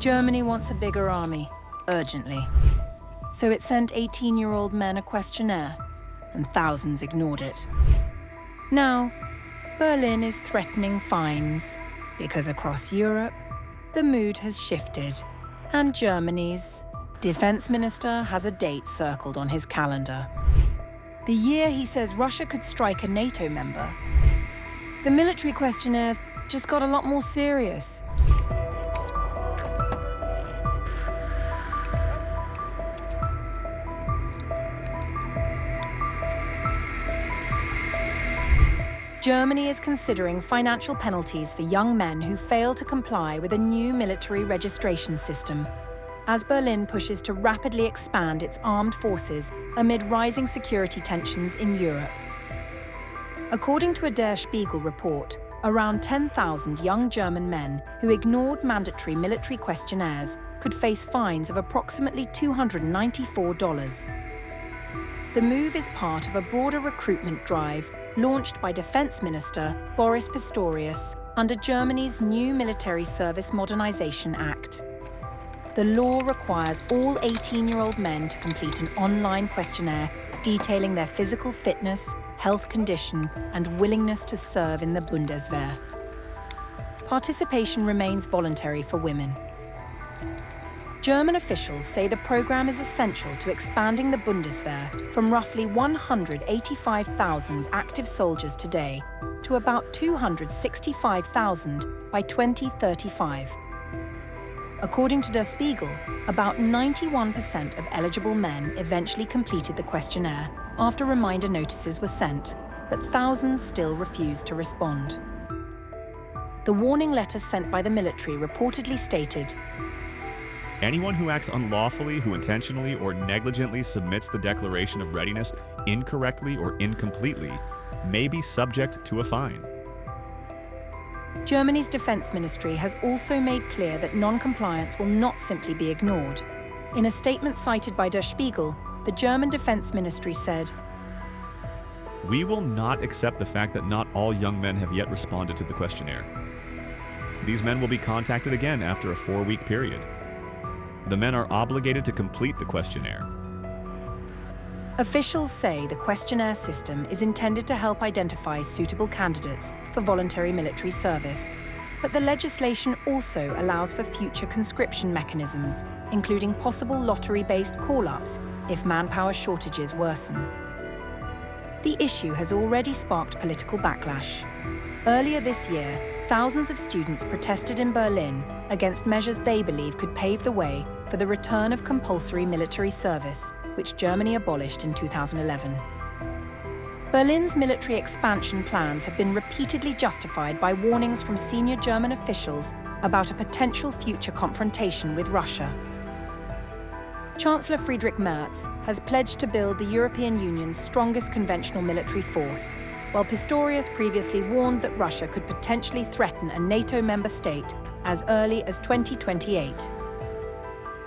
Germany wants a bigger army, urgently. So it sent 18-year-old men a questionnaire, and thousands ignored it. Now, Berlin is threatening fines, because across Europe, the mood has shifted, and Germany's defense minister has a date circled on his calendar. The year he says Russia could strike a NATO member. The military questionnaires just got a lot more serious. Germany is considering financial penalties for young men who fail to comply with a new military registration system, as Berlin pushes to rapidly expand its armed forces amid rising security tensions in Europe. According to a Der Spiegel report, around 10,000 young German men who ignored mandatory military questionnaires could face fines of approximately $294. The move is part of a broader recruitment drive launched by Defense Minister Boris Pistorius under Germany's new Military Service Modernisation Act. The law requires all 18-year-old men to complete an online questionnaire detailing their physical fitness, health condition, and willingness to serve in the Bundeswehr. Participation remains voluntary for women. German officials say the program is essential to expanding the Bundeswehr from roughly 185,000 active soldiers today to about 265,000 by 2035. According to Der Spiegel, about 91% of eligible men eventually completed the questionnaire after reminder notices were sent, but thousands still refused to respond. The warning letter sent by the military reportedly stated, "Anyone who acts unlawfully, who intentionally or negligently submits the declaration of readiness incorrectly or incompletely, may be subject to a fine." Germany's defense ministry has also made clear that non-compliance will not simply be ignored. In a statement cited by Der Spiegel, the German defense ministry said, "We will not accept the fact that not all young men have yet responded to the questionnaire. These men will be contacted again after a 4-week period. The men are obligated to complete the questionnaire." Officials say the questionnaire system is intended to help identify suitable candidates for voluntary military service. But the legislation also allows for future conscription mechanisms, including possible lottery-based call-ups if manpower shortages worsen. The issue has already sparked political backlash. Earlier this year, thousands of students protested in Berlin against measures they believe could pave the way for the return of compulsory military service, which Germany abolished in 2011. Berlin's military expansion plans have been repeatedly justified by warnings from senior German officials about a potential future confrontation with Russia. Chancellor Friedrich Merz has pledged to build the European Union's strongest conventional military force, while Pistorius previously warned that Russia could potentially threaten a NATO member state as early as 2028.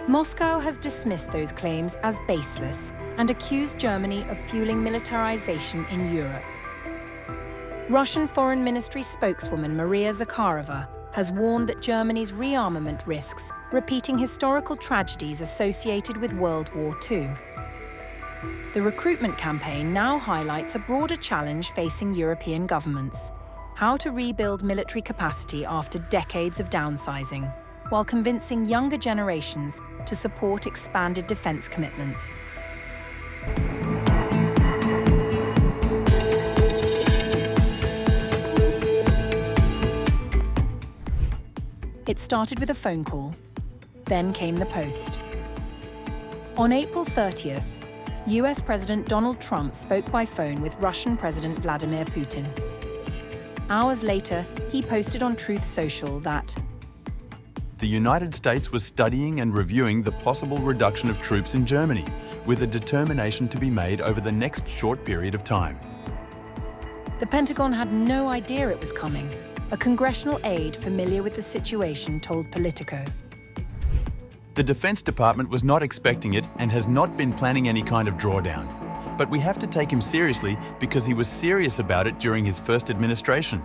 Moscow has dismissed those claims as baseless and accused Germany of fueling militarization in Europe. Russian Foreign Ministry spokeswoman Maria Zakharova has warned that Germany's rearmament risks repeating historical tragedies associated with World War II. The recruitment campaign now highlights a broader challenge facing European governments: how to rebuild military capacity after decades of downsizing, while convincing younger generations to support expanded defense commitments. It started with a phone call. Then came the post. On April 30th, US President Donald Trump spoke by phone with Russian President Vladimir Putin. Hours later, he posted on Truth Social that the United States was studying and reviewing the possible reduction of troops in Germany, with a determination to be made over the next short period of time. The Pentagon had no idea it was coming. A congressional aide familiar with the situation told Politico. The Defense Department was not expecting it and has not been planning any kind of drawdown. But we have to take him seriously because he was serious about it during his first administration.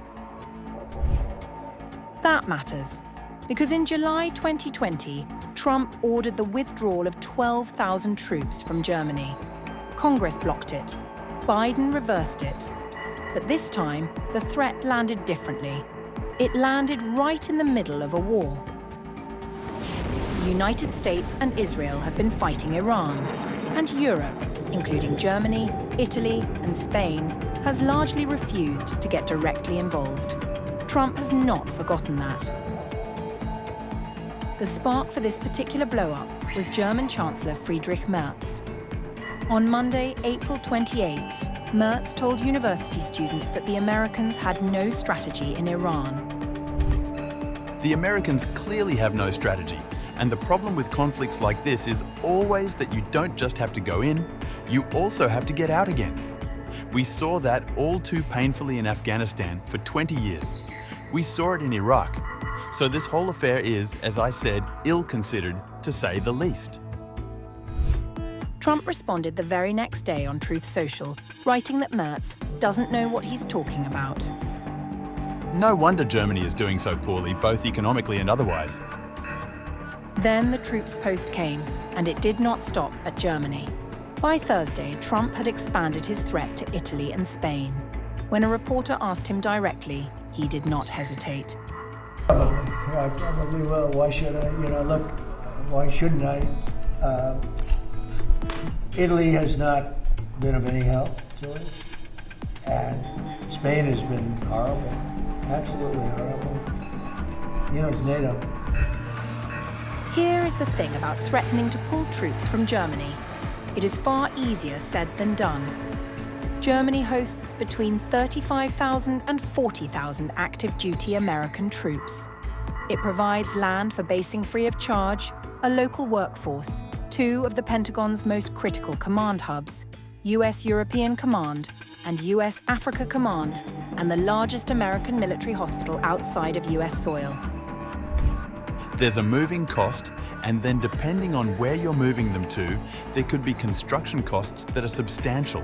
That matters. Because in July 2020, Trump ordered the withdrawal of 12,000 troops from Germany. Congress blocked it. Biden reversed it. But this time, the threat landed differently. It landed right in the middle of a war. The United States and Israel have been fighting Iran, and Europe, including Germany, Italy, and Spain, has largely refused to get directly involved. Trump has not forgotten that. The spark for this particular blow-up was German Chancellor Friedrich Merz. On Monday, April 28th, Merz told university students that the Americans had no strategy in Iran. The Americans clearly have no strategy, and the problem with conflicts like this is always that you don't just have to go in, you also have to get out again. We saw that all too painfully in Afghanistan for 20 years. We saw it in Iraq. So this whole affair is, as I said, ill-considered, to say the least. Trump responded the very next day on Truth Social, writing that Merz doesn't know what he's talking about. No wonder Germany is doing so poorly, both economically and otherwise. Then the troops post came, and it did not stop at Germany. By Thursday, Trump had expanded his threat to Italy and Spain. When a reporter asked him directly, he did not hesitate. I probably will. Why should I? Look, why shouldn't I? Italy has not been of any help to us, and Spain has been horrible, absolutely horrible. It's NATO. Here is the thing about threatening to pull troops from Germany. It is far easier said than done. Germany hosts between 35,000 and 40,000 active duty American troops. It provides land for basing free of charge, a local workforce, two of the Pentagon's most critical command hubs, US European Command and US Africa Command, and the largest American military hospital outside of US soil. There's a moving cost, and then depending on where you're moving them to, there could be construction costs that are substantial.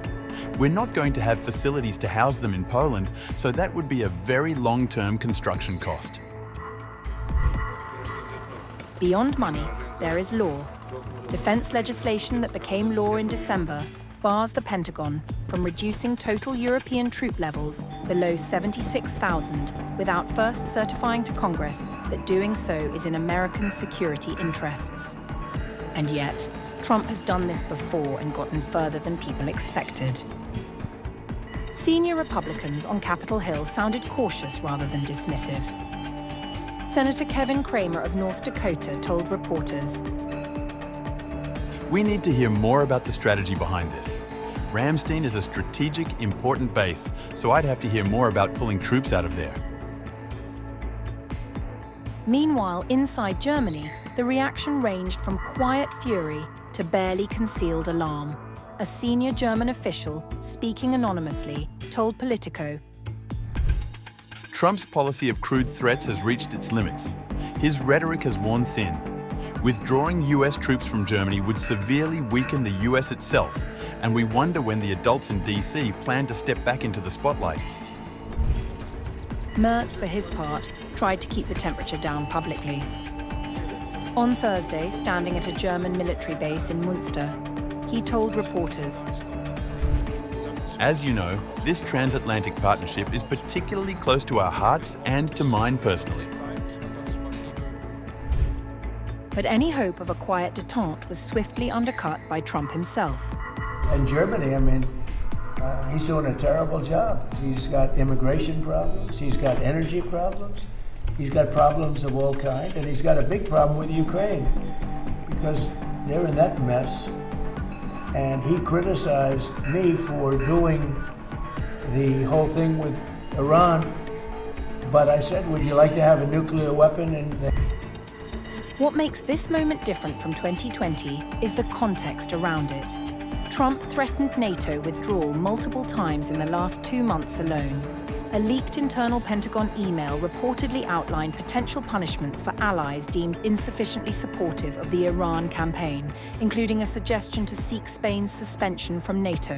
We're not going to have facilities to house them in Poland, so that would be a very long-term construction cost. Beyond money, there is law. Defense legislation that became law in December bars the Pentagon from reducing total European troop levels below 76,000 without first certifying to Congress that doing so is in American security interests. And yet, Trump has done this before and gotten further than people expected. Senior Republicans on Capitol Hill sounded cautious rather than dismissive. Senator Kevin Cramer of North Dakota told reporters, "We need to hear more about the strategy behind this. Ramstein is a strategic, important base, so I'd have to hear more about pulling troops out of there." Meanwhile, inside Germany, the reaction ranged from quiet fury to barely concealed alarm. A senior German official, speaking anonymously, told Politico, Trump's policy of crude threats has reached its limits. His rhetoric has worn thin. Withdrawing US troops from Germany would severely weaken the US itself, and we wonder when the adults in DC plan to step back into the spotlight. Merz, for his part, tried to keep the temperature down publicly. On Thursday, standing at a German military base in Munster, he told reporters, As you know, this transatlantic partnership is particularly close to our hearts and to mine personally. But any hope of a quiet detente was swiftly undercut by Trump himself. And Germany, he's doing a terrible job. He's got immigration problems, he's got energy problems, he's got problems of all kinds, and he's got a big problem with Ukraine because they're in that mess. And he criticized me for doing the whole thing with Iran. But I said, would you like to have a nuclear weapon? What makes this moment different from 2020 is the context around it. Trump threatened NATO withdrawal multiple times in the last 2 months alone. A leaked internal Pentagon email reportedly outlined potential punishments for allies deemed insufficiently supportive of the Iran campaign, including a suggestion to seek Spain's suspension from NATO.